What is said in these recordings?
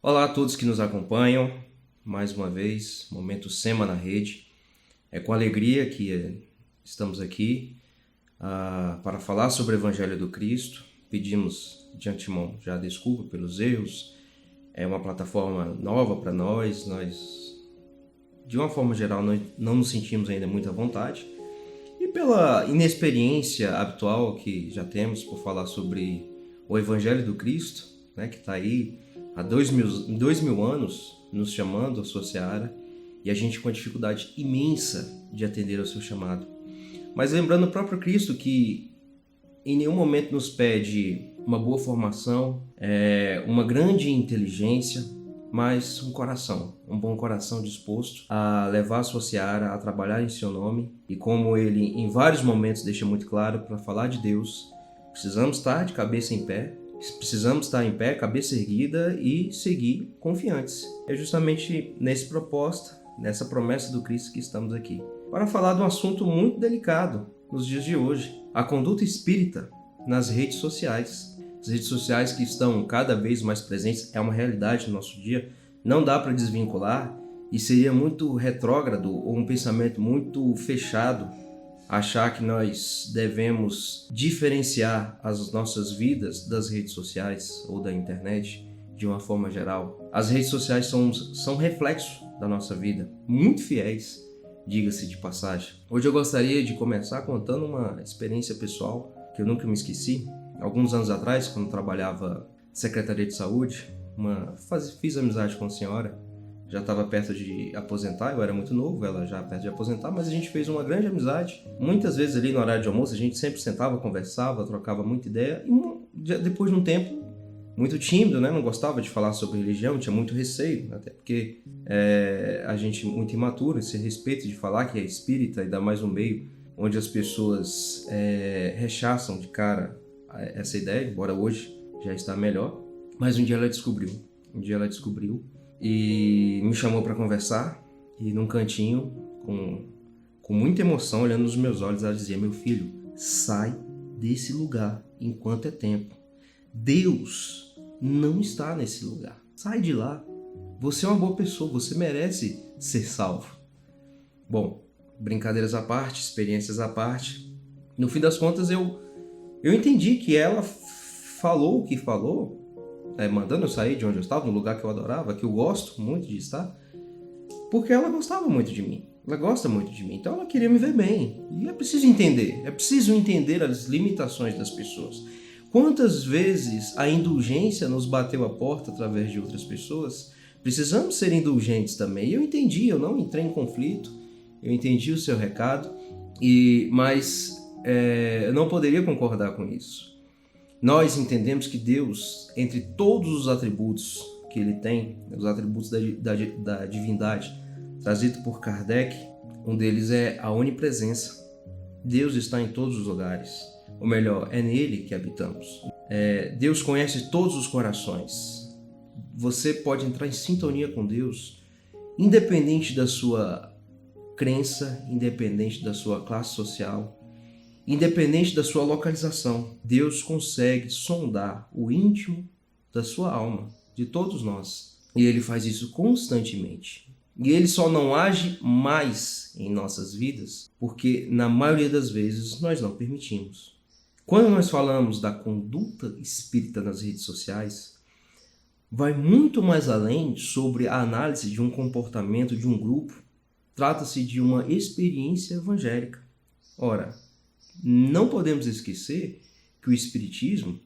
Olá a todos que nos acompanham, mais uma vez, Momento Sema na Rede. É com alegria que estamos aqui para falar sobre o Evangelho do Cristo. Pedimos de antemão já desculpa pelos erros. É uma plataforma nova para nós, de uma forma geral, nós não nos sentimos ainda muito à vontade. E pela inexperiência habitual que já temos por falar sobre o Evangelho do Cristo, né, que está aí há 2000 anos nos chamando à sua seara, e a gente com a dificuldade imensa de atender ao seu chamado. Mas lembrando o próprio Cristo que em nenhum momento nos pede uma boa formação, uma grande inteligência, mas um bom coração disposto a levar a sua seara, a trabalhar em seu nome. E como ele em vários momentos deixa muito claro, para falar de Deus, precisamos estar de cabeça em pé, precisamos estar em pé, cabeça erguida e seguir confiantes. É justamente nesse propósito, nessa promessa do Cristo que estamos aqui, para falar de um assunto muito delicado nos dias de hoje: a conduta espírita nas redes sociais. As redes sociais que estão cada vez mais presentes, é uma realidade no nosso dia, não dá para desvincular, e seria muito retrógrado ou um pensamento muito fechado achar que nós devemos diferenciar as nossas vidas das redes sociais ou da internet de uma forma geral. As redes sociais são reflexo da nossa vida, muito fiéis, diga-se de passagem. Hoje eu gostaria de começar contando uma experiência pessoal que eu nunca me esqueci. Alguns anos atrás, quando trabalhava na Secretaria de Saúde, fiz amizade com a senhora. Já estava perto de aposentar, eu era muito novo, ela já perto de aposentar, mas a gente fez uma grande amizade. Muitas vezes ali no horário de almoço a gente sempre sentava, conversava, trocava muita ideia, e depois de um tempo, muito tímido, né? Não gostava de falar sobre religião, tinha muito receio, até porque a gente muito imaturo, esse respeito de falar que é espírita, ainda mais um meio onde as pessoas rechaçam de cara essa ideia, embora hoje já está melhor. Mas um dia ela descobriu e me chamou para conversar, e num cantinho, com muita emoção, olhando nos meus olhos, ela dizia: meu filho, sai desse lugar enquanto é tempo. Deus não está nesse lugar. Sai de lá. Você é uma boa pessoa, você merece ser salvo. Bom, brincadeiras à parte, experiências à parte, no fim das contas eu entendi que ela falou o que falou, mandando eu sair de onde eu estava, no lugar que eu adorava, que eu gosto muito de estar, porque ela gostava muito de mim. Ela gosta muito de mim, então ela queria me ver bem. E é preciso entender as limitações das pessoas. Quantas vezes a indulgência nos bateu a porta através de outras pessoas? Precisamos ser indulgentes também. E eu entendi, eu não entrei em conflito, eu entendi o seu recado, mas eu não poderia concordar com isso. Nós entendemos que Deus, entre todos os atributos que Ele tem, os atributos da divindade, trazido por Kardec, um deles é a onipresença. Deus está em todos os lugares, ou melhor, é nele que habitamos. Deus conhece todos os corações. Você pode entrar em sintonia com Deus, independente da sua crença, independente da sua classe social, independente da sua localização. Deus consegue sondar o íntimo da sua alma, de todos nós. E Ele faz isso constantemente. E Ele só não age mais em nossas vidas porque, na maioria das vezes, nós não permitimos. Quando nós falamos da conduta espírita nas redes sociais, vai muito mais além sobre a análise de um comportamento de um grupo. Trata-se de uma experiência evangélica. Ora, não podemos esquecer que o Espiritismo,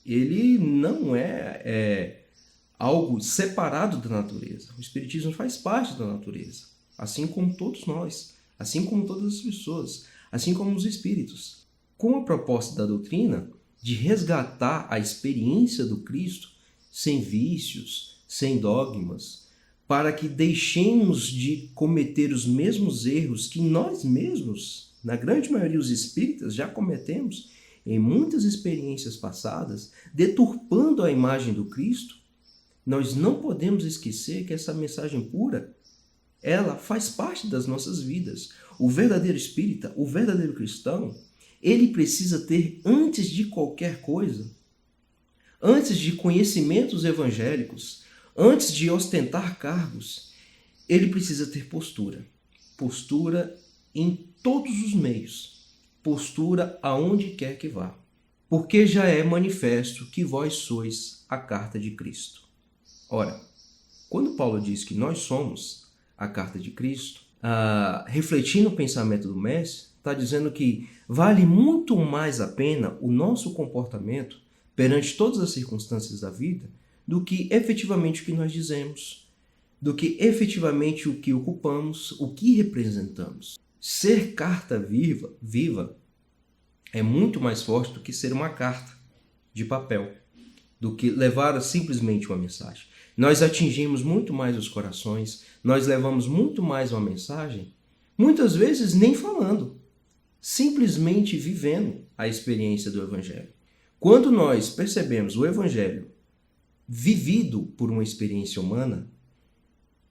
ele não é algo separado da natureza. O Espiritismo faz parte da natureza, assim como todos nós, assim como todas as pessoas, assim como os espíritos. Com a proposta da doutrina de resgatar a experiência do Cristo sem vícios, sem dogmas, para que deixemos de cometer os mesmos erros que nós mesmos, na grande maioria os espíritas, já cometemos em muitas experiências passadas, deturpando a imagem do Cristo. Nós não podemos esquecer que essa mensagem pura, ela faz parte das nossas vidas. O verdadeiro espírita, o verdadeiro cristão, ele precisa ter, antes de qualquer coisa, antes de conhecimentos evangélicos, antes de ostentar cargos, ele precisa ter postura. Postura em todos os meios. Postura aonde quer que vá. Porque já é manifesto que vós sois a carta de Cristo. Ora, quando Paulo diz que nós somos a carta de Cristo, refletindo o pensamento do Mestre, está dizendo que vale muito mais a pena o nosso comportamento perante todas as circunstâncias da vida do que efetivamente o que nós dizemos, do que efetivamente o que ocupamos, o que representamos. Ser carta viva é muito mais forte do que ser uma carta de papel, do que levar simplesmente uma mensagem. Nós atingimos muito mais os corações, nós levamos muito mais uma mensagem, muitas vezes nem falando, simplesmente vivendo a experiência do Evangelho. Quando nós percebemos o Evangelho vivido por uma experiência humana,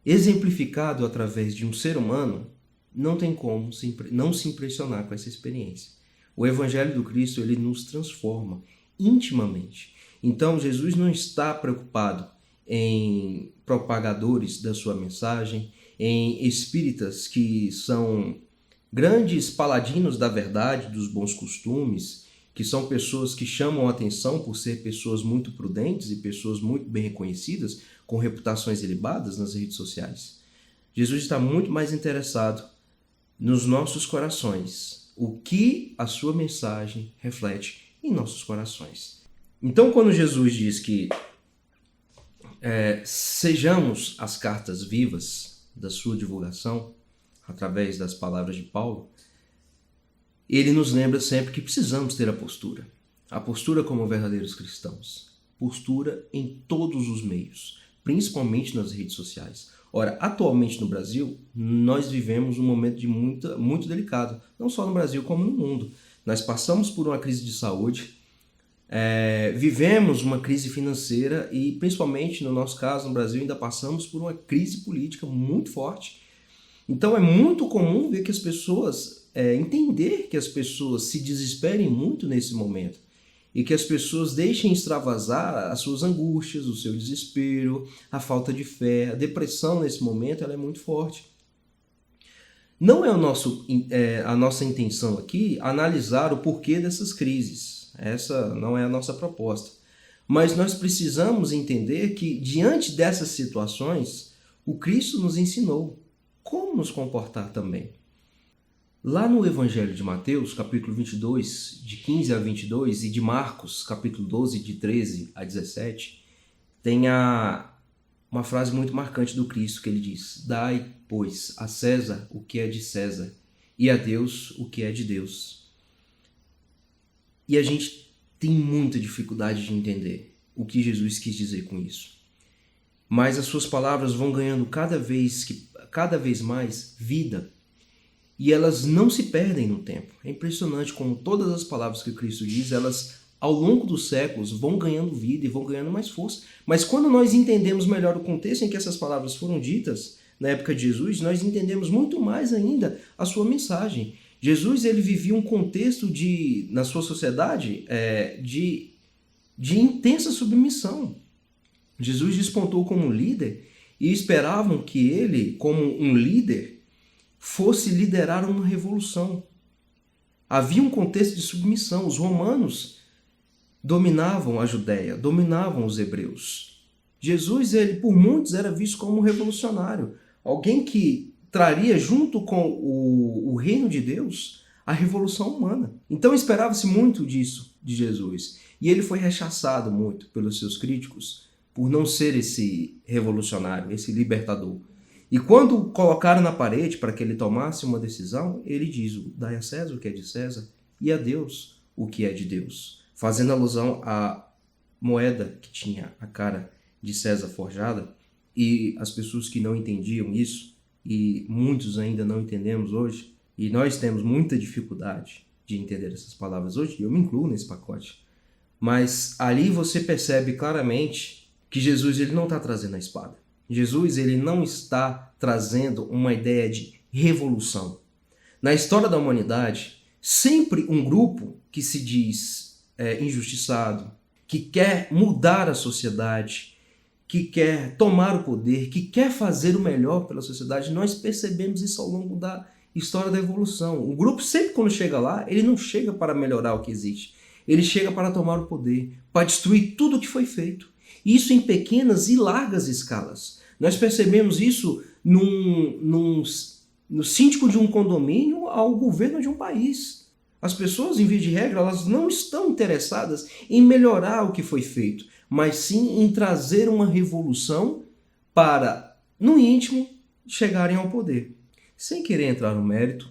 exemplificado através de um ser humano, não tem como não se impressionar com essa experiência. O Evangelho do Cristo, ele nos transforma intimamente. Então, Jesus não está preocupado em propagadores da sua mensagem, em espíritas que são grandes paladinos da verdade, dos bons costumes, que são pessoas que chamam a atenção por ser pessoas muito prudentes e pessoas muito bem reconhecidas, com reputações elevadas nas redes sociais. Jesus está muito mais interessado nos nossos corações, o que a sua mensagem reflete em nossos corações. Então, quando Jesus diz que sejamos as cartas vivas da sua divulgação, através das palavras de Paulo, ele nos lembra sempre que precisamos ter a postura como verdadeiros cristãos, postura em todos os meios, principalmente nas redes sociais. Ora, atualmente no Brasil, nós vivemos um momento muito delicado, não só no Brasil como no mundo. Nós passamos por uma crise de saúde, vivemos uma crise financeira e, principalmente no nosso caso, no Brasil, ainda passamos por uma crise política muito forte. Então é muito comum ver que as pessoas, entender que as pessoas se desesperem muito nesse momento e que as pessoas deixem extravasar as suas angústias, o seu desespero, a falta de fé, a depressão nesse momento ela é muito forte. Não é a nossa intenção aqui analisar o porquê dessas crises. Essa não é a nossa proposta. Mas nós precisamos entender que, diante dessas situações, o Cristo nos ensinou como nos comportar também. Lá no Evangelho de Mateus, capítulo 22, de 15 a 22, e de Marcos, capítulo 12, de 13 a 17, tem uma frase muito marcante do Cristo que ele diz: dai, pois, a César o que é de César e a Deus o que é de Deus. E a gente tem muita dificuldade de entender o que Jesus quis dizer com isso. Mas as suas palavras vão ganhando cada vez mais vida e elas não se perdem no tempo. É impressionante como todas as palavras que Cristo diz, elas ao longo dos séculos vão ganhando vida e vão ganhando mais força. Mas quando nós entendemos melhor o contexto em que essas palavras foram ditas na época de Jesus, nós entendemos muito mais ainda a sua mensagem. Jesus ele vivia um contexto na sua sociedade de intensa submissão. Jesus despontou como líder e esperavam que ele, como um líder, fosse liderar uma revolução. Havia um contexto de submissão. Os romanos dominavam a Judéia, dominavam os hebreus. Jesus, ele por muitos era visto como um revolucionário, alguém que traria junto com o reino de Deus a revolução humana. Então esperava-se muito disso de Jesus. E ele foi rechaçado muito pelos seus críticos por não ser esse revolucionário, esse libertador. E quando colocaram na parede para que ele tomasse uma decisão, ele diz: dai a César o que é de César e a Deus o que é de Deus. Fazendo alusão à moeda que tinha a cara de César forjada. E as pessoas que não entendiam isso, e muitos ainda não entendemos hoje, e nós temos muita dificuldade de entender essas palavras hoje, e eu me incluo nesse pacote. Mas ali você percebe claramente que Jesus ele não está trazendo a espada. Jesus ele não está trazendo uma ideia de revolução. Na história da humanidade, sempre um grupo que se diz injustiçado, que quer mudar a sociedade, que quer tomar o poder, que quer fazer o melhor pela sociedade. Nós percebemos isso ao longo da história da evolução. O grupo sempre quando chega lá, ele não chega para melhorar o que existe. Ele chega para tomar o poder, para destruir tudo o que foi feito. Isso em pequenas e largas escalas. Nós percebemos isso no síndico de um condomínio ao governo de um país. As pessoas, em via de regra, elas não estão interessadas em melhorar o que foi feito, mas sim em trazer uma revolução para, no íntimo, chegarem ao poder. Sem querer entrar no mérito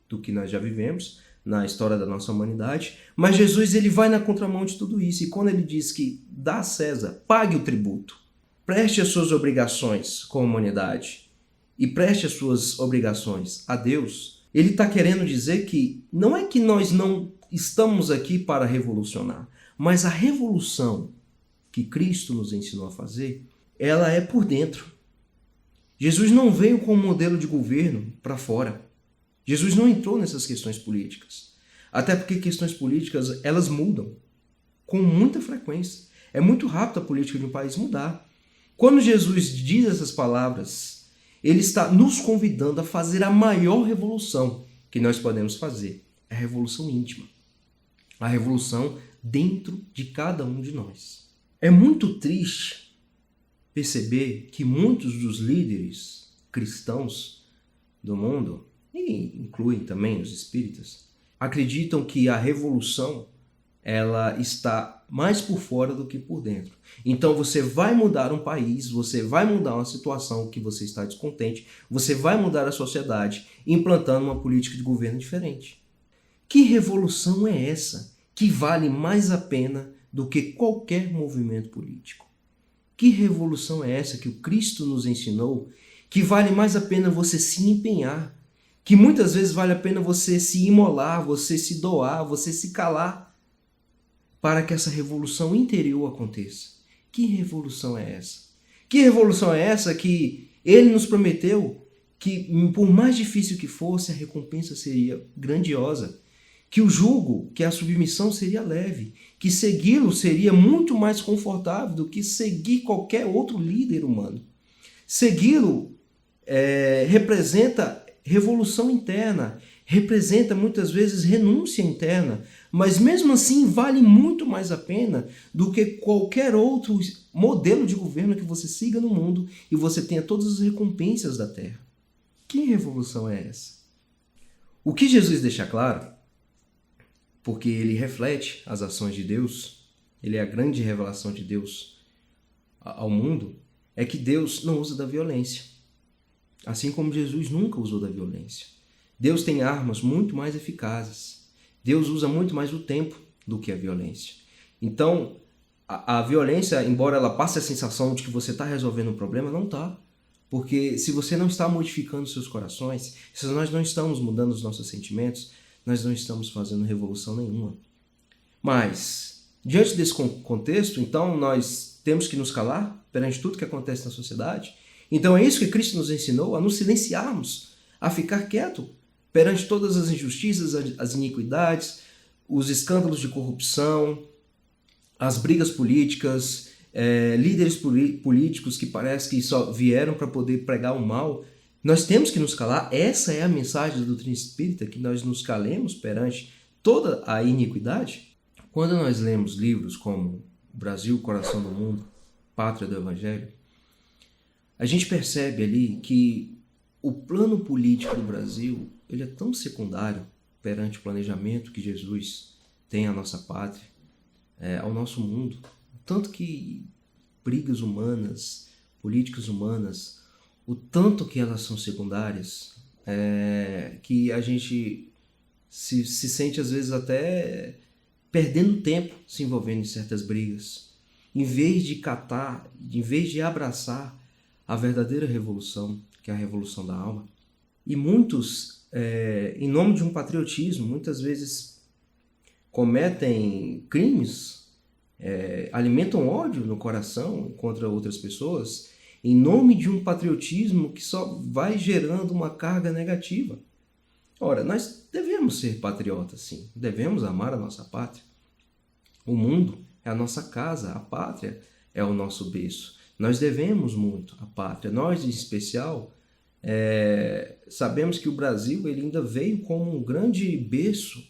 do que nós já vivemos na história da nossa humanidade, mas Jesus ele vai na contramão de tudo isso, e quando ele diz que dá a César, pague o tributo, preste as suas obrigações com a humanidade e preste as suas obrigações a Deus, ele está querendo dizer que não é que nós não estamos aqui para revolucionar, mas a revolução que Cristo nos ensinou a fazer, ela é por dentro. Jesus não veio com um modelo de governo para fora. Jesus não entrou nessas questões políticas. Até porque questões políticas, elas mudam com muita frequência. É muito rápido a política de um país mudar. Quando Jesus diz essas palavras, ele está nos convidando a fazer a maior revolução que nós podemos fazer. É a revolução íntima. A revolução dentro de cada um de nós. É muito triste perceber que muitos dos líderes cristãos do mundo, e incluem também os espíritas, acreditam que a revolução ela está mais por fora do que por dentro. Então você vai mudar um país, você vai mudar uma situação que você está descontente, você vai mudar a sociedade implantando uma política de governo diferente. Que revolução é essa que vale mais a pena do que qualquer movimento político? Que revolução é essa que o Cristo nos ensinou que vale mais a pena você se empenhar, que muitas vezes vale a pena você se imolar, você se doar, você se calar para que essa revolução interior aconteça? Que revolução é essa? Que revolução é essa que ele nos prometeu que, por mais difícil que fosse, a recompensa seria grandiosa, que o jugo, que a submissão seria leve, que segui-lo seria muito mais confortável do que seguir qualquer outro líder humano. Segui-lo representa revolução interna, representa muitas vezes renúncia interna, mas mesmo assim vale muito mais a pena do que qualquer outro modelo de governo que você siga no mundo e você tenha todas as recompensas da terra. Que revolução é essa? O que Jesus deixa claro, porque ele reflete as ações de Deus, ele é a grande revelação de Deus ao mundo, é que Deus não usa da violência. Assim como Jesus nunca usou da violência. Deus tem armas muito mais eficazes. Deus usa muito mais o tempo do que a violência. Então, a violência, embora ela passe a sensação de que você está resolvendo um problema, não está. Porque se você não está modificando seus corações, se nós não estamos mudando os nossos sentimentos, nós não estamos fazendo revolução nenhuma. Mas, diante desse contexto, então nós temos que nos calar perante tudo que acontece na sociedade. Então é isso que Cristo nos ensinou, a nos silenciarmos, a ficar quieto perante todas as injustiças, as iniquidades, os escândalos de corrupção, as brigas políticas, líderes políticos que parece que só vieram para poder pregar o mal. Nós temos que nos calar. Essa é a mensagem da doutrina espírita, que nós nos calemos perante toda a iniquidade. Quando nós lemos livros como Brasil, Coração do Mundo, Pátria do Evangelho, a gente percebe ali que o plano político do Brasil ele é tão secundário perante o planejamento que Jesus tem à nossa pátria, ao nosso mundo. Tanto que brigas humanas, políticas humanas, o tanto que elas são secundárias, que a gente se sente às vezes até perdendo tempo se envolvendo em certas brigas, em vez de catar, em vez de abraçar a verdadeira revolução, que é a revolução da alma. E muitos, em nome de um patriotismo, muitas vezes cometem crimes, alimentam ódio no coração contra outras pessoas, em nome de um patriotismo que só vai gerando uma carga negativa. Ora, nós devemos ser patriotas, sim. Devemos amar a nossa pátria. O mundo é a nossa casa, a pátria é o nosso berço. Nós devemos muito à pátria. Nós, em especial, sabemos que o Brasil ele ainda veio como um grande berço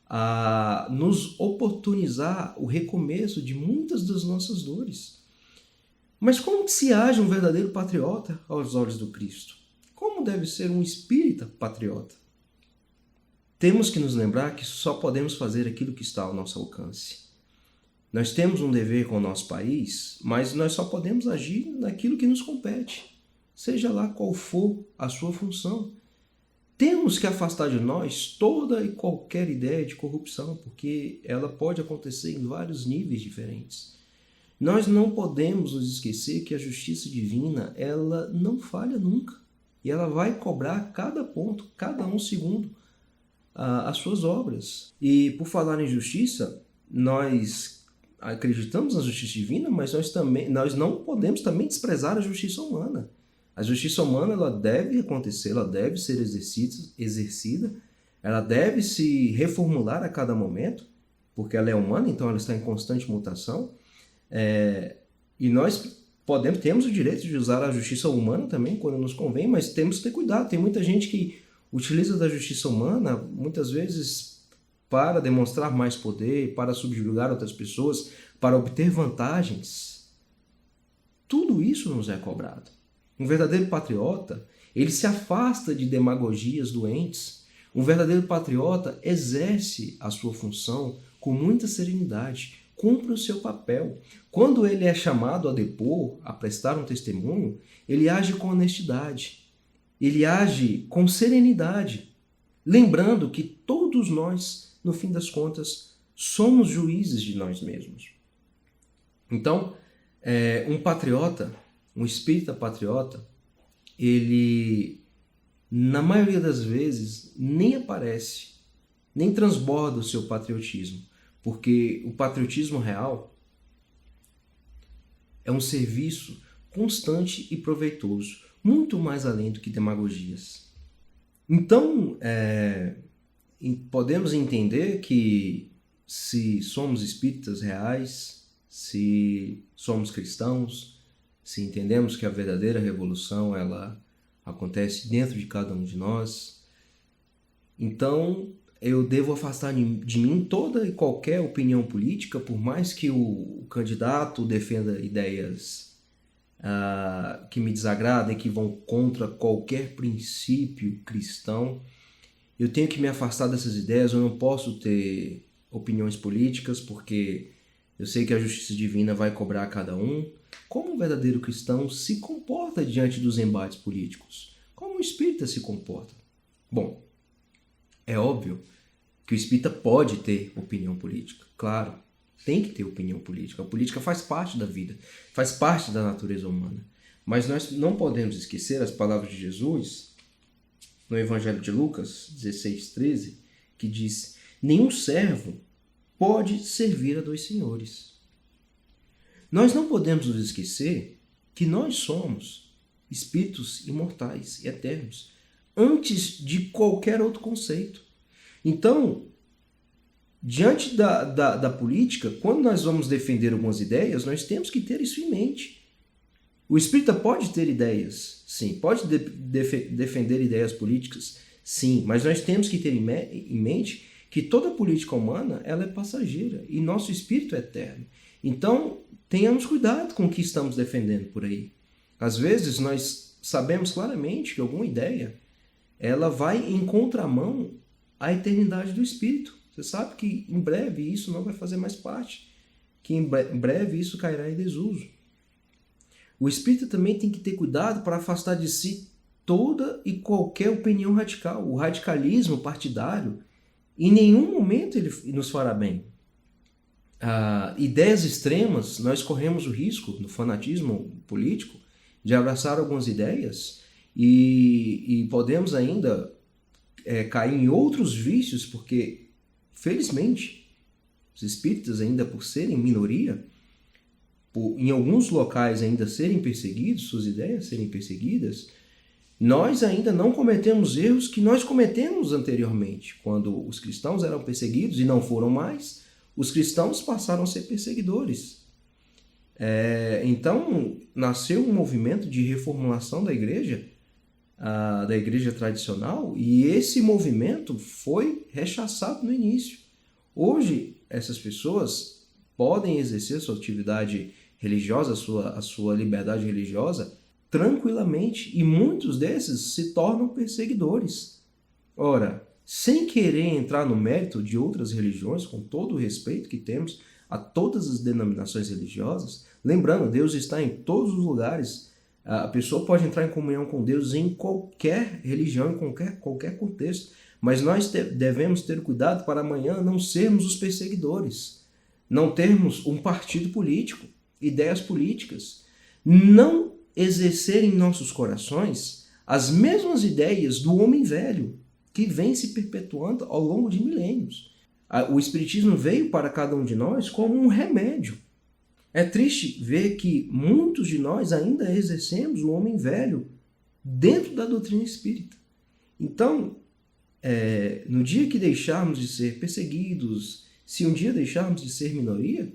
a nos oportunizar o recomeço de muitas das nossas dores. Mas como que se age um verdadeiro patriota aos olhos do Cristo? Como deve ser um espírita patriota? Temos que nos lembrar que só podemos fazer aquilo que está ao nosso alcance. Nós temos um dever com o nosso país, mas nós só podemos agir naquilo que nos compete, seja lá qual for a sua função. Temos que afastar de nós toda e qualquer ideia de corrupção, porque ela pode acontecer em vários níveis diferentes. Nós não podemos nos esquecer que a justiça divina, ela não falha nunca. E ela vai cobrar a cada ponto, cada um segundo, as suas obras. E por falar em justiça, nós acreditamos na justiça divina, mas nós não podemos também desprezar a justiça humana. A justiça humana ela deve acontecer, ela deve ser exercida, ela deve se reformular a cada momento, porque ela é humana, então ela está em constante mutação. E nós temos o direito de usar a justiça humana também quando nos convém, mas temos que ter cuidado. Tem muita gente que utiliza da justiça humana, muitas vezes, para demonstrar mais poder, para subjugar outras pessoas, para obter vantagens. Tudo isso nos é cobrado. Um verdadeiro patriota, ele se afasta de demagogias doentes. Um verdadeiro patriota exerce a sua função com muita serenidade, cumpre o seu papel. Quando ele é chamado a depor, a prestar um testemunho, ele age com honestidade, ele age com serenidade, lembrando que todos nós, no fim das contas, somos juízes de nós mesmos. Então, um patriota, um espírita patriota, ele, na maioria das vezes, nem aparece, nem transborda o seu patriotismo, porque o patriotismo real é um serviço constante e proveitoso, muito mais além do que demagogias. Então, podemos entender que se somos espíritas reais, se somos cristãos, se entendemos que a verdadeira revolução ela acontece dentro de cada um de nós, então eu devo afastar de mim toda e qualquer opinião política, por mais que o candidato defenda ideias que me desagradem, que vão contra qualquer princípio cristão. Eu tenho que me afastar dessas ideias, eu não posso ter opiniões políticas, porque eu sei que a justiça divina vai cobrar a cada um. Como um verdadeiro cristão se comporta diante dos embates políticos? Como um espírita se comporta? Bom, é óbvio que o espírita pode ter opinião política. Claro, tem que ter opinião política. A política faz parte da vida, faz parte da natureza humana. Mas nós não podemos esquecer as palavras de Jesus no Evangelho de Lucas 16:13, que diz: nenhum servo pode servir a dois senhores. Nós não podemos nos esquecer que nós somos espíritos imortais e eternos, antes de qualquer outro conceito. Então, diante da política, quando nós vamos defender algumas ideias, nós temos que ter isso em mente. O espírita pode ter ideias, sim, pode defender ideias políticas, sim, mas nós temos que ter em mente que toda política humana ela é passageira e nosso espírito é eterno. Então, tenhamos cuidado com o que estamos defendendo por aí. Às vezes, nós sabemos claramente que alguma ideia ela vai em contramão à eternidade do espírito. Você sabe que em breve isso não vai fazer mais parte, que em breve isso cairá em desuso. O espírito também tem que ter cuidado para afastar de si toda e qualquer opinião radical. O radicalismo partidário, em nenhum momento ele nos fará bem. Ideias extremas, nós corremos o risco, no fanatismo político, de abraçar algumas ideias e podemos ainda cair em outros vícios, porque, felizmente, os espíritas, ainda por serem minoria, em alguns locais ainda serem perseguidos, suas ideias serem perseguidas, nós ainda não cometemos erros que nós cometemos anteriormente. Quando os cristãos eram perseguidos e não foram mais, os cristãos passaram a ser perseguidores. Então, nasceu um movimento de reformulação da igreja tradicional, e esse movimento foi rechaçado no início. Hoje, essas pessoas podem exercer sua atividade religiosa, a sua liberdade religiosa, tranquilamente, e muitos desses se tornam perseguidores. Ora, sem querer entrar no mérito de outras religiões, com todo o respeito que temos a todas as denominações religiosas, lembrando, Deus está em todos os lugares. A pessoa pode entrar em comunhão com Deus em qualquer religião, em qualquer contexto, mas nós devemos ter cuidado para amanhã não sermos os perseguidores, não termos um partido político, ideias políticas, não exercer em nossos corações as mesmas ideias do homem velho, que vem se perpetuando ao longo de milênios. O Espiritismo veio para cada um de nós como um remédio. É triste ver que muitos de nós ainda exercemos o homem velho dentro da doutrina espírita. Então, no dia que deixarmos de ser perseguidos, se um dia deixarmos de ser minoria,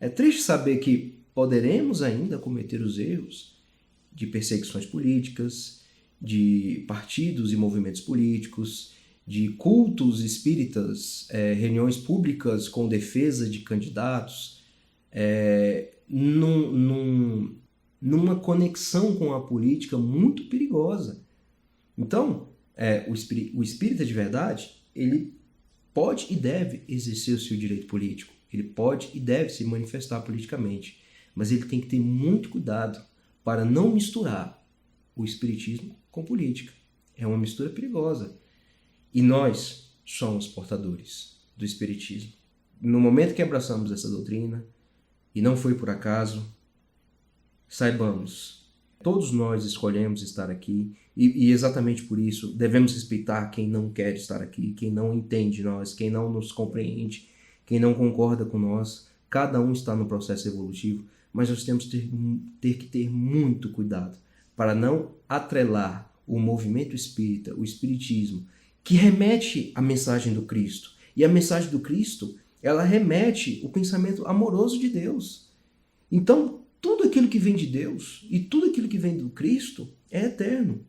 é triste saber que poderemos ainda cometer os erros de perseguições políticas, de partidos e movimentos políticos, de cultos espíritas, reuniões públicas com defesa de candidatos, numa conexão com a política muito perigosa. Então, o espírita de verdade, ele pode e deve exercer o seu direito político, ele pode e deve se manifestar politicamente, mas ele tem que ter muito cuidado para não misturar o espiritismo com política. É uma mistura perigosa. E nós somos portadores do espiritismo. No momento que abraçamos essa doutrina, e não foi por acaso, saibamos, todos nós escolhemos estar aqui, e exatamente por isso devemos respeitar quem não quer estar aqui, quem não entende nós, quem não nos compreende, quem não concorda com nós. Cada um está no processo evolutivo, mas nós temos que ter muito cuidado para não atrelar o movimento espírita, o espiritismo, que remete à mensagem do Cristo. E a mensagem do Cristo, ela remete o pensamento amoroso de Deus. Então, tudo aquilo que vem de Deus e tudo aquilo que vem do Cristo é eterno.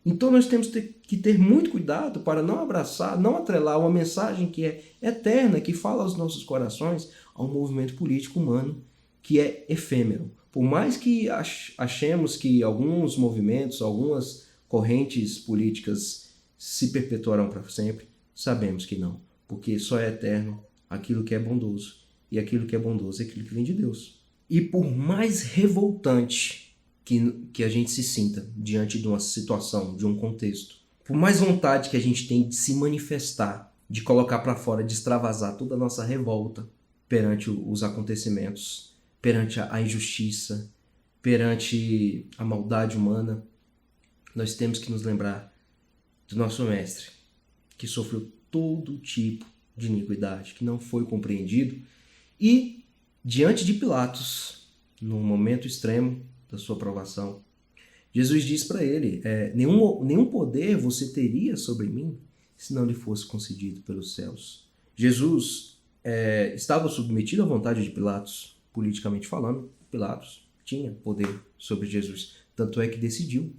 Então, nós temos que ter muito cuidado para não abraçar, não atrelar uma mensagem que é eterna, que fala aos nossos corações, a um movimento político humano que é efêmero. Por mais que achemos que alguns movimentos, algumas correntes políticas se perpetuarão para sempre, sabemos que não, porque só é eterno aquilo que é bondoso, e aquilo que é bondoso é aquilo que vem de Deus. E por mais revoltante que a gente se sinta diante de uma situação, de um contexto, por mais vontade que a gente tem de se manifestar, de colocar para fora, de extravasar toda a nossa revolta perante os acontecimentos, perante a injustiça, perante a maldade humana, nós temos que nos lembrar do nosso Mestre, que sofreu todo tipo de iniquidade, que não foi compreendido, e diante de Pilatos, no momento extremo da sua provação, Jesus diz para ele, nenhum poder você teria sobre mim se não lhe fosse concedido pelos céus. Jesus estava submetido à vontade de Pilatos, politicamente falando. Pilatos tinha poder sobre Jesus, tanto é que decidiu, no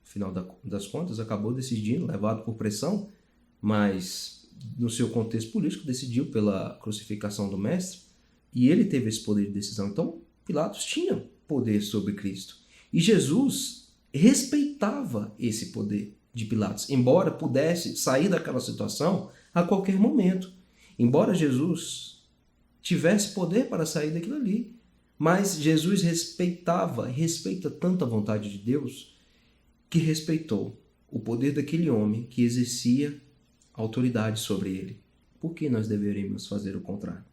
final das contas, acabou decidindo, levado por pressão, mas no seu contexto político decidiu pela crucificação do Mestre, e ele teve esse poder de decisão. Então, Pilatos tinha poder sobre Cristo. E Jesus respeitava esse poder de Pilatos, embora pudesse sair daquela situação a qualquer momento. Embora Jesus tivesse poder para sair daquilo ali, mas Jesus respeita tanto a vontade de Deus, que respeitou o poder daquele homem que exercia autoridade sobre ele. Por que nós deveríamos fazer o contrário?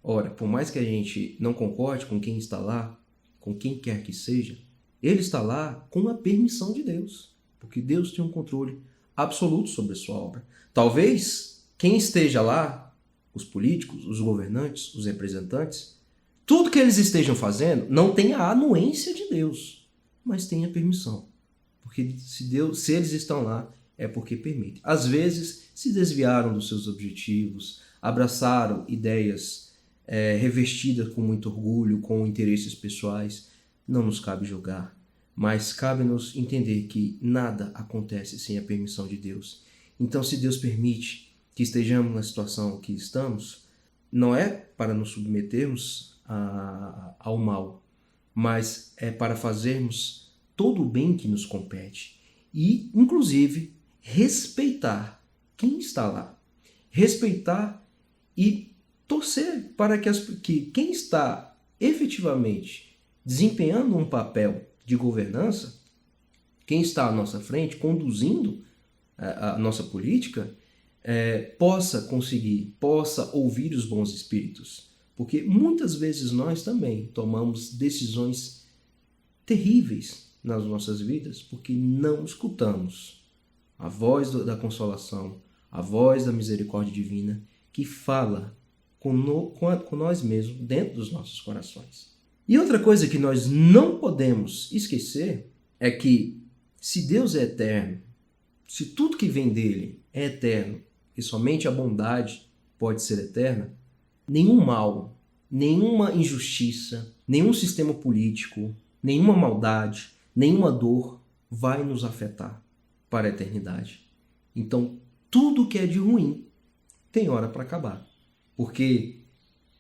Ora, por mais que a gente não concorde com quem está lá, com quem quer que seja, ele está lá com a permissão de Deus, porque Deus tem um controle absoluto sobre a sua obra. Talvez quem esteja lá, os políticos, os governantes, os representantes, tudo que eles estejam fazendo não tenha a anuência de Deus, mas tenha permissão. Porque se eles estão lá, é porque permite. Às vezes, se desviaram dos seus objetivos, abraçaram ideias revestida com muito orgulho, com interesses pessoais. Não nos cabe julgar, mas cabe-nos entender que nada acontece sem a permissão de Deus. Então, se Deus permite que estejamos na situação que estamos, não é para nos submetermos ao mal, mas é para fazermos todo o bem que nos compete e, inclusive, respeitar quem está lá. Respeitar e torcer para que quem está efetivamente desempenhando um papel de governança, quem está à nossa frente, conduzindo a nossa política, possa ouvir os bons espíritos. Porque muitas vezes nós também tomamos decisões terríveis nas nossas vidas porque não escutamos a voz da consolação, a voz da misericórdia divina que fala com nós mesmos dentro dos nossos corações. E outra coisa que nós não podemos esquecer é que se Deus é eterno, se tudo que vem dele é eterno e somente a bondade pode ser eterna, nenhum mal, nenhuma injustiça, nenhum sistema político, nenhuma maldade, nenhuma dor vai nos afetar para a eternidade. Então, tudo que é de ruim tem hora para acabar. Porque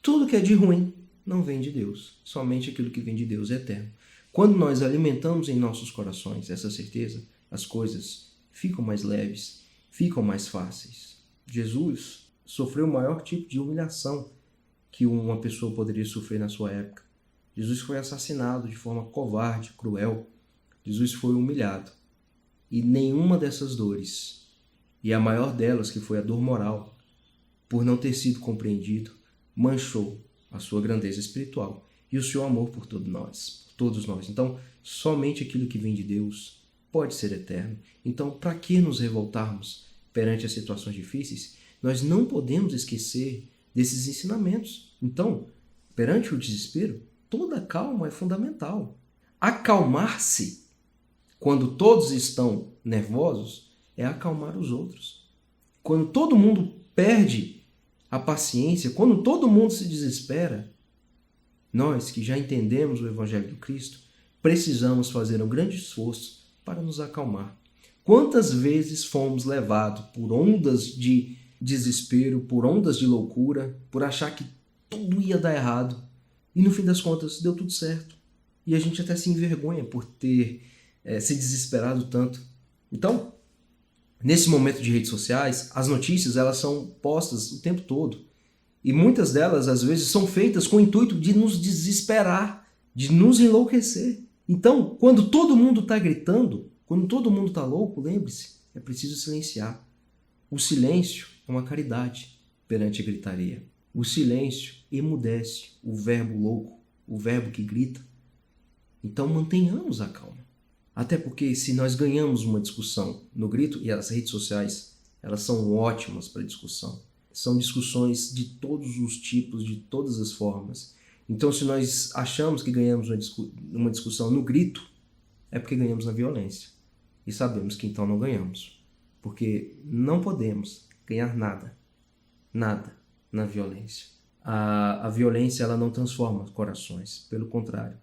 tudo que é de ruim não vem de Deus. Somente aquilo que vem de Deus é eterno. Quando nós alimentamos em nossos corações essa certeza, as coisas ficam mais leves, ficam mais fáceis. Jesus sofreu o maior tipo de humilhação que uma pessoa poderia sofrer na sua época. Jesus foi assassinado de forma covarde, cruel. Jesus foi humilhado. E nenhuma dessas dores, e a maior delas, que foi a dor moral, por não ter sido compreendido, manchou a sua grandeza espiritual e o seu amor por todos nós. Então, somente aquilo que vem de Deus pode ser eterno. Então, para que nos revoltarmos perante as situações difíceis? Nós não podemos esquecer desses ensinamentos. Então, perante o desespero, toda calma é fundamental. Acalmar-se quando todos estão nervosos é acalmar os outros. Quando todo mundo perde a paciência, quando todo mundo se desespera, nós que já entendemos o Evangelho do Cristo, precisamos fazer um grande esforço para nos acalmar. Quantas vezes fomos levados por ondas de desespero, por ondas de loucura, por achar que tudo ia dar errado, e no fim das contas deu tudo certo. E a gente até se envergonha por ter se desesperado tanto. Então, nesse momento de redes sociais, as notícias elas são postas o tempo todo. E muitas delas, às vezes, são feitas com o intuito de nos desesperar, de nos enlouquecer. Então, quando todo mundo está gritando, quando todo mundo está louco, lembre-se, é preciso silenciar. O silêncio é uma caridade perante a gritaria. O silêncio emudece o verbo louco, o verbo que grita. Então, mantenhamos a calma. Até porque se nós ganhamos uma discussão no grito, e as redes sociais, elas são ótimas para discussão. São discussões de todos os tipos, de todas as formas. Então, se nós achamos que ganhamos uma discussão no grito, é porque ganhamos na violência. E sabemos que então não ganhamos. Porque não podemos ganhar nada na violência. A violência ela não transforma corações. Pelo contrário,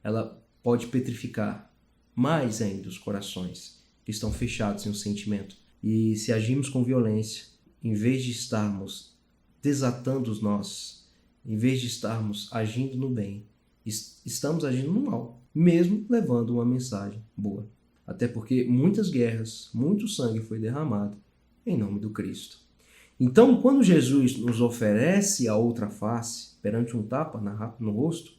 ela pode petrificar mais ainda os corações que estão fechados em um sentimento. E se agimos com violência, em vez de estarmos desatando os nós, em vez de estarmos agindo no bem, estamos agindo no mal, mesmo levando uma mensagem boa. Até porque muitas guerras, muito sangue foi derramado em nome do Cristo. Então, quando Jesus nos oferece a outra face, perante um tapa no rosto,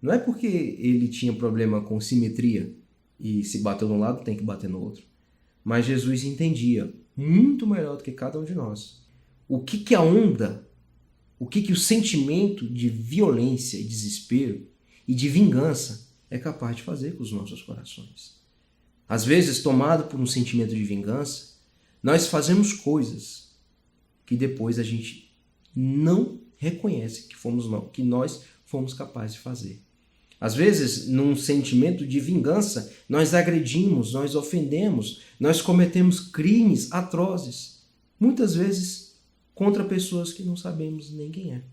não é porque ele tinha problema com simetria, e se bateu de um lado, tem que bater no outro. Mas Jesus entendia, muito melhor do que cada um de nós, o que a onda, o que o sentimento de violência e desespero e de vingança é capaz de fazer com os nossos corações. Às vezes, tomado por um sentimento de vingança, nós fazemos coisas que depois a gente não reconhece que nós fomos capazes de fazer. Às vezes, num sentimento de vingança, nós agredimos, nós ofendemos, nós cometemos crimes atrozes. Muitas vezes contra pessoas que não sabemos nem quem é.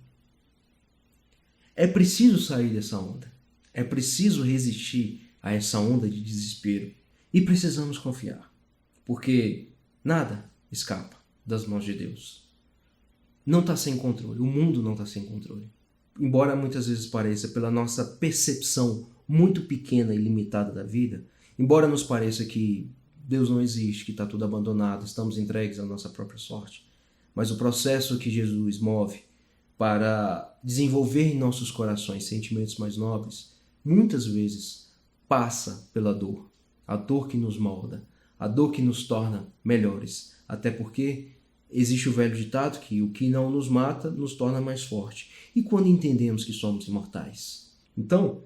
É preciso sair dessa onda. É preciso resistir a essa onda de desespero. E precisamos confiar, porque nada escapa das mãos de Deus. Não está sem controle, o mundo não está sem controle. Embora muitas vezes pareça, pela nossa percepção muito pequena e limitada da vida, embora nos pareça que Deus não existe, que está tudo abandonado, estamos entregues à nossa própria sorte, mas o processo que Jesus move para desenvolver em nossos corações sentimentos mais nobres, muitas vezes passa pela dor. A dor que nos molda, a dor que nos torna melhores. Até porque existe o velho ditado que o que não nos mata nos torna mais forte. E quando entendemos que somos imortais? Então,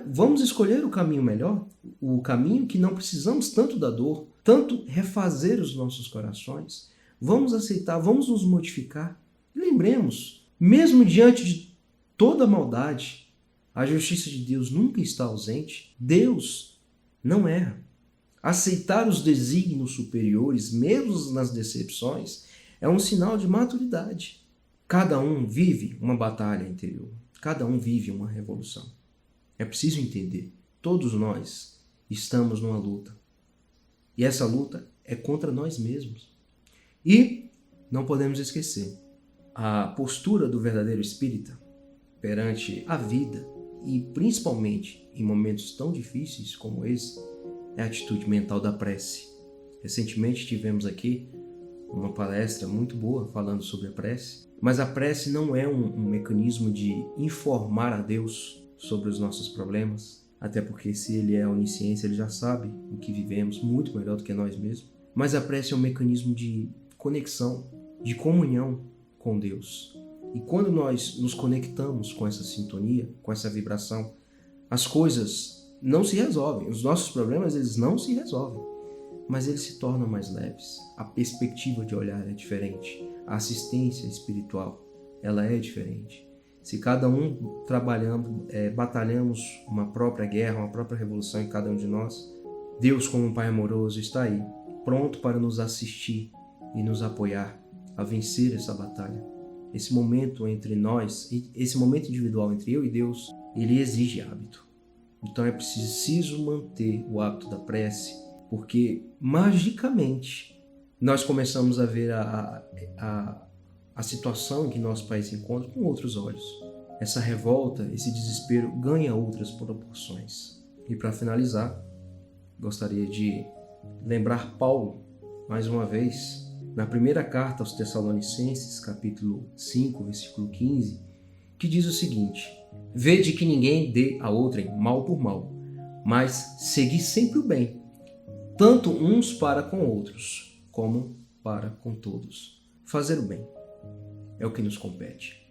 vamos escolher o caminho melhor, o caminho que não precisamos tanto da dor, tanto refazer os nossos corações. Vamos aceitar, vamos nos modificar. Lembremos, mesmo diante de toda a maldade, a justiça de Deus nunca está ausente. Deus não erra. Aceitar os desígnios superiores, mesmo nas decepções, é um sinal de maturidade. Cada um vive uma batalha interior. Cada um vive uma revolução. É preciso entender, todos nós estamos numa luta. E essa luta é contra nós mesmos. E não podemos esquecer, a postura do verdadeiro espírita perante a vida, e principalmente em momentos tão difíceis como esse, é a atitude mental da prece. Recentemente tivemos aqui uma palestra muito boa falando sobre a prece, mas a prece não é um mecanismo de informar a Deus sobre os nossos problemas, até porque se Ele é a onisciência, Ele já sabe o que vivemos muito melhor do que nós mesmos, mas a prece é um mecanismo de conexão, de comunhão com Deus. E quando nós nos conectamos com essa sintonia, com essa vibração, as coisas não se resolvem. Os nossos problemas, eles não se resolvem, mas eles se tornam mais leves. A perspectiva de olhar é diferente. A assistência espiritual, ela é diferente. Se cada um batalhamos uma própria guerra, uma própria revolução em cada um de nós, Deus, como um Pai amoroso, está aí, pronto para nos assistir e nos apoiar a vencer essa batalha. Esse momento entre nós, esse momento individual entre eu e Deus, ele exige hábito. Então é preciso manter o hábito da prece, porque magicamente nós começamos a ver a situação em que nosso país se encontra com outros olhos. Essa revolta, esse desespero ganha outras proporções. E para finalizar, gostaria de lembrar Paulo, mais uma vez, na primeira carta aos Tessalonicenses, capítulo 5, versículo 15, que diz o seguinte: vede que ninguém dê a outrem mal por mal, mas segui sempre o bem, tanto uns para com outros, como para com todos. Fazer o bem é o que nos compete.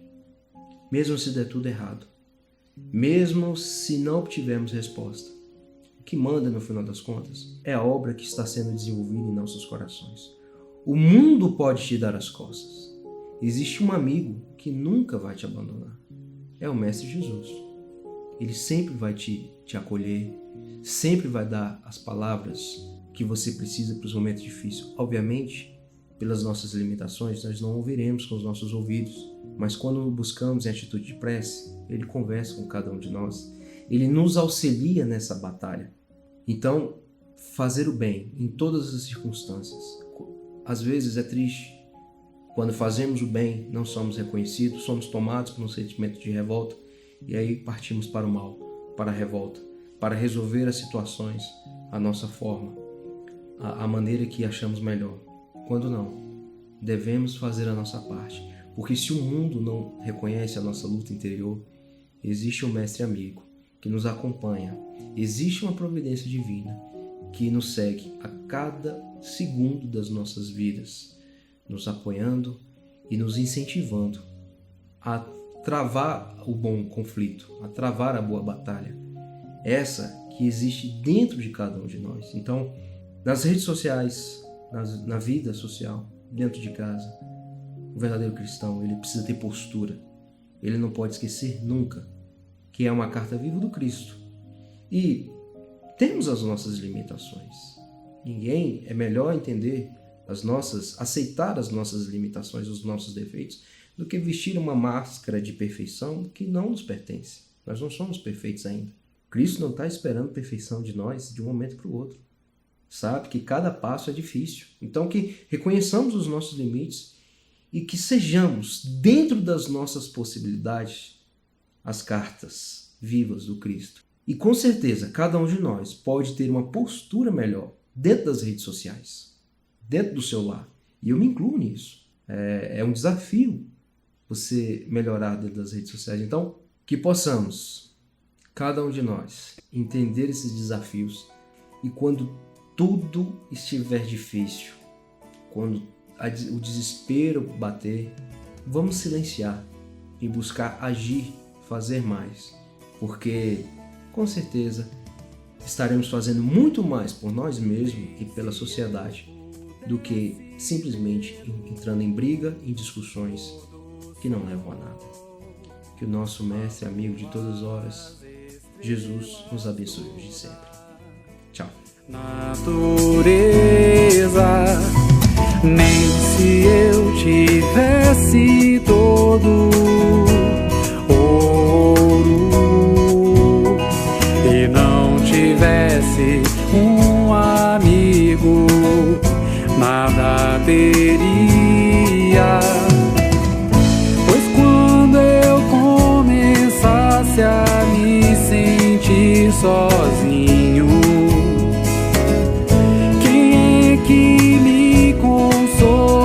Mesmo se der tudo errado, mesmo se não obtivermos resposta, o que manda no final das contas é a obra que está sendo desenvolvida em nossos corações. O mundo pode te dar as costas. Existe um amigo que nunca vai te abandonar. É o Mestre Jesus. Ele sempre vai te acolher, sempre vai dar as palavras que você precisa para os momentos difíceis. Obviamente, pelas nossas limitações, nós não ouviremos com os nossos ouvidos, mas quando buscamos em atitude de prece, Ele conversa com cada um de nós. Ele nos auxilia nessa batalha. Então, fazer o bem em todas as circunstâncias. Às vezes é triste. Quando fazemos o bem, não somos reconhecidos, somos tomados por um sentimento de revolta e aí partimos para o mal, para a revolta, para resolver as situações à nossa forma, a maneira que achamos melhor. Quando não, devemos fazer a nossa parte, porque se o mundo não reconhece a nossa luta interior, existe um mestre amigo que nos acompanha, existe uma providência divina que nos segue a cada segundo das nossas vidas, nos apoiando e nos incentivando a travar o bom conflito, a travar a boa batalha, essa que existe dentro de cada um de nós. Então, nas redes sociais, na vida social, dentro de casa, o verdadeiro cristão, ele precisa ter postura. Ele não pode esquecer nunca que é uma carta viva do Cristo. E temos as nossas limitações. Ninguém é melhor entender aceitar as nossas limitações, os nossos defeitos, do que vestir uma máscara de perfeição que não nos pertence. Nós não somos perfeitos ainda. Cristo não está esperando perfeição de nós de um momento para o outro. Sabe que cada passo é difícil. Então que reconheçamos os nossos limites e que sejamos, dentro das nossas possibilidades, as cartas vivas do Cristo. E com certeza, cada um de nós pode ter uma postura melhor dentro das redes sociais, dentro do seu lar. E eu me incluo nisso. É um desafio você melhorar dentro das redes sociais. Então, que possamos, cada um de nós, entender esses desafios e quando tudo estiver difícil, quando o desespero bater, vamos silenciar e buscar agir, fazer mais, porque com certeza estaremos fazendo muito mais por nós mesmos e pela sociedade do que simplesmente entrando em briga, em discussões que não levam a nada. Que o nosso mestre, amigo de todas as horas, Jesus, nos abençoe hoje e sempre. Tchau. Natureza, nem se eu tivesse todo ouro e não tivesse um amigo, nada teria. Pois quando eu começasse a me sentir sozinho, quem é que me consolaria?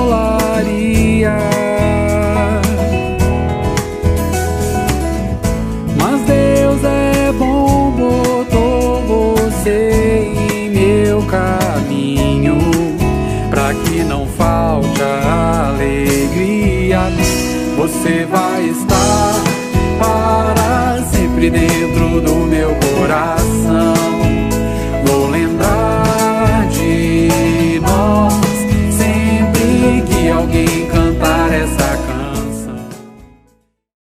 Mas Deus é bom, botou você em meu caminho, pra que não falte a alegria. Você vai estar para sempre dentro